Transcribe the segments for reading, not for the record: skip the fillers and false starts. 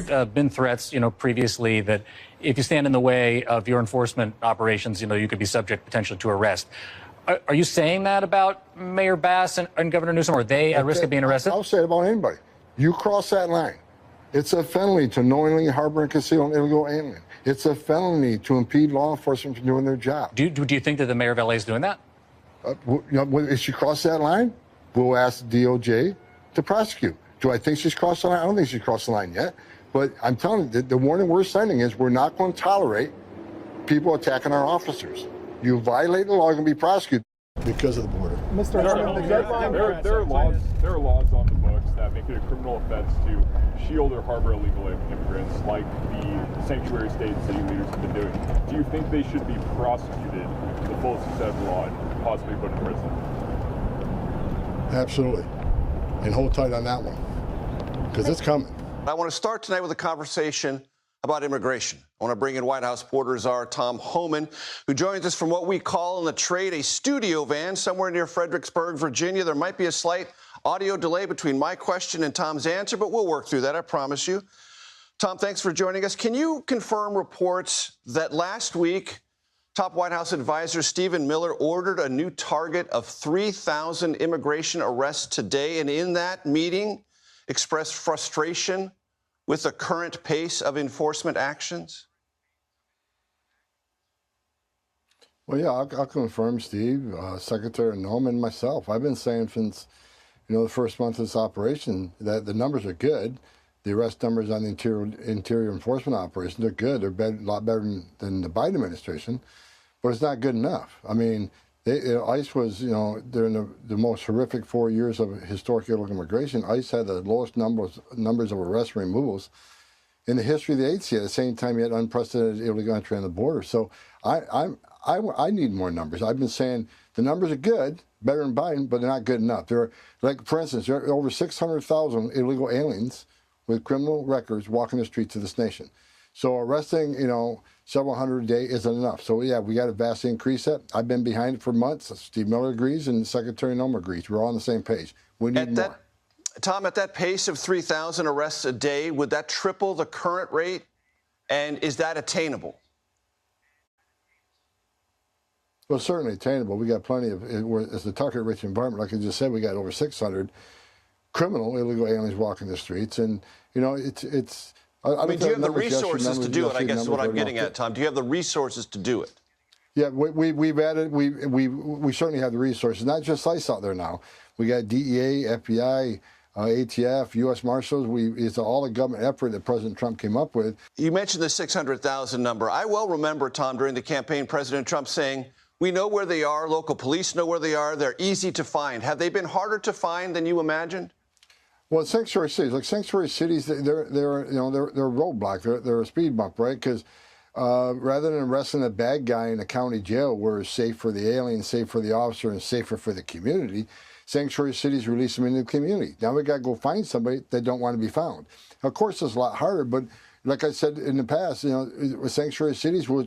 been threats, previously that if you stand in the way of your enforcement operations, you could be subject potentially to arrest. Are you saying that about Mayor Bass and Governor Newsom? Are they at risk of being arrested? I'll say it about anybody. You cross that line, it's a felony to knowingly harbor and conceal an illegal alien. It's a felony to impede law enforcement from doing their job. Do you think that the mayor of LA is doing that? If she crossed that line, we'll ask DOJ to prosecute. Do I think she's crossed the line? I don't think she's crossed the line yet. But I'm telling you, the warning we're sending is we're not going to tolerate people attacking our officers. You violate the law, you're going to be prosecuted because of the border. Mr. Herman, there are laws on the books that make it a criminal offense to shield or harbor illegal immigrants, like the sanctuary state and city leaders have been doing. Do you think they should be prosecuted to the fullest extent of the law and possibly put in prison? Absolutely. And hold tight on that one, because it's coming. I want to start tonight with a conversation about immigration. I want to bring in White House reporter Tom Homan, who joins us from what we call in the trade a studio van somewhere near Fredericksburg, Virginia. There might be a slight audio delay between my question and Tom's answer, but we'll work through that, I promise you. Tom, thanks for joining us. Can you confirm reports that last week, top White House advisor Stephen Miller ordered a new target of 3,000 immigration arrests today, and in that meeting expressed frustration with the current pace of enforcement actions? Well, yeah, I'll confirm, Steve, Secretary Newsom, and myself. I've been saying since, the first month of this operation that the numbers are good. The arrest numbers on the interior enforcement operations are good. They're a lot better than the Biden administration, but it's not good enough. I mean, ICE was, during the most horrific 4 years of historic illegal immigration, ICE had the lowest numbers of arrests and removals in the history of the agency. At the same time, you had unprecedented illegal entry on the border. So I need more numbers. I've been saying the numbers are good, better than Biden, but they're not good enough. There are, like, for instance, there are over 600,000 illegal aliens with criminal records walking the streets of this nation. So arresting, several hundred a day isn't enough. So, yeah, we got to vastly increase that. I've been behind it for months. Steve Miller agrees and Secretary Newsom agrees. We're all on the same page. We need more. Tom, at that pace of 3,000 arrests a day, would that triple the current rate? And is that attainable? Well, certainly attainable. We got plenty of, it's a target-rich environment. Like I just said, we got over 600 criminal illegal aliens walking the streets. And, it's I mean, do you have the resources to do it? I guess is what I'm getting at, Tom. Do you have the resources to do it? Yeah, we've added. We certainly have the resources. Not just ICE out there now. We got DEA, FBI, ATF, U.S. Marshals. It's all a government effort that President Trump came up with. You mentioned the 600,000 number. I well remember, Tom, during the campaign, President Trump saying, "We know where they are. Local police know where they are. They're easy to find." Have they been harder to find than you imagined? Well, sanctuary cities, they're a roadblock. They're a speed bump, right? Because rather than arresting a bad guy in a county jail where it's safe for the alien, safe for the officer, and safer for the community, sanctuary cities release them into the community. Now we got to go find somebody that don't want to be found. Of course, it's a lot harder, but like I said in the past, with sanctuary cities, we'll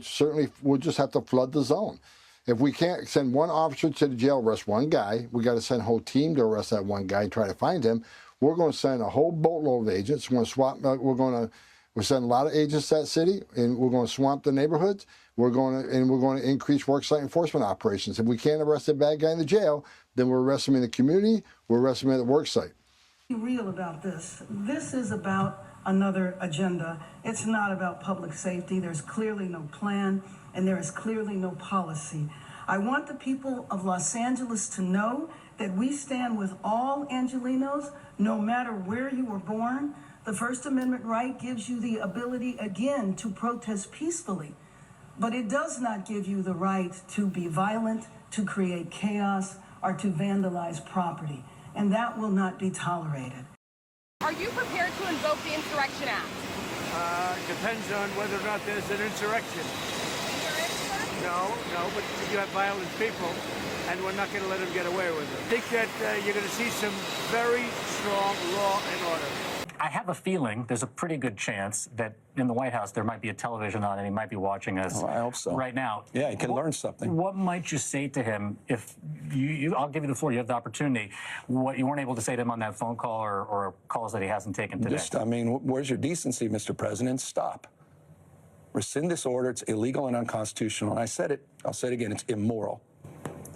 just have to flood the zone. If we can't send one officer to the jail, arrest one guy, we got to send a whole team to arrest that one guy and try to find him. We're going to send a whole boatload of agents. We're going to send a lot of agents to that city, and we're going to swamp the neighborhoods. We're going to increase worksite enforcement operations. If we can't arrest a bad guy in the jail, then we'll arrest him in the community. We'll arrest him at the worksite. Be real about this. This is about another agenda. It's not about public safety. There's clearly no plan, and there is clearly no policy. I want the people of Los Angeles to know that we stand with all Angelenos, no matter where you were born. The First Amendment right gives you the ability, again, to protest peacefully. But it does not give you the right to be violent, to create chaos, or to vandalize property. And that will not be tolerated. Are you prepared to invoke the Insurrection Act? Depends on whether or not there's an insurrection. No, but you have violent people, and we're not going to let them get away with it. I think that you're going to see some very strong law and order. I have a feeling there's a pretty good chance that in the White House there might be a television on and he might be watching us I hope so. right now. Yeah, he can learn something. What might you say to him if I'll give you the floor, you have the opportunity, what you weren't able to say to him on that phone call or calls that he hasn't taken today? Where's your decency, Mr. President? Stop. Rescind this order. It's illegal and unconstitutional. And I said it, I'll say it again, it's immoral.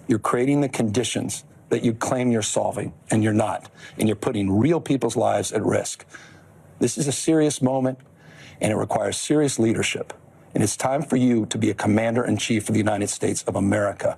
You're creating the conditions that you claim you're solving, and you're not. And you're putting real people's lives at risk. This is a serious moment, and it requires serious leadership. And it's time for you to be a commander-in-chief of the United States of America.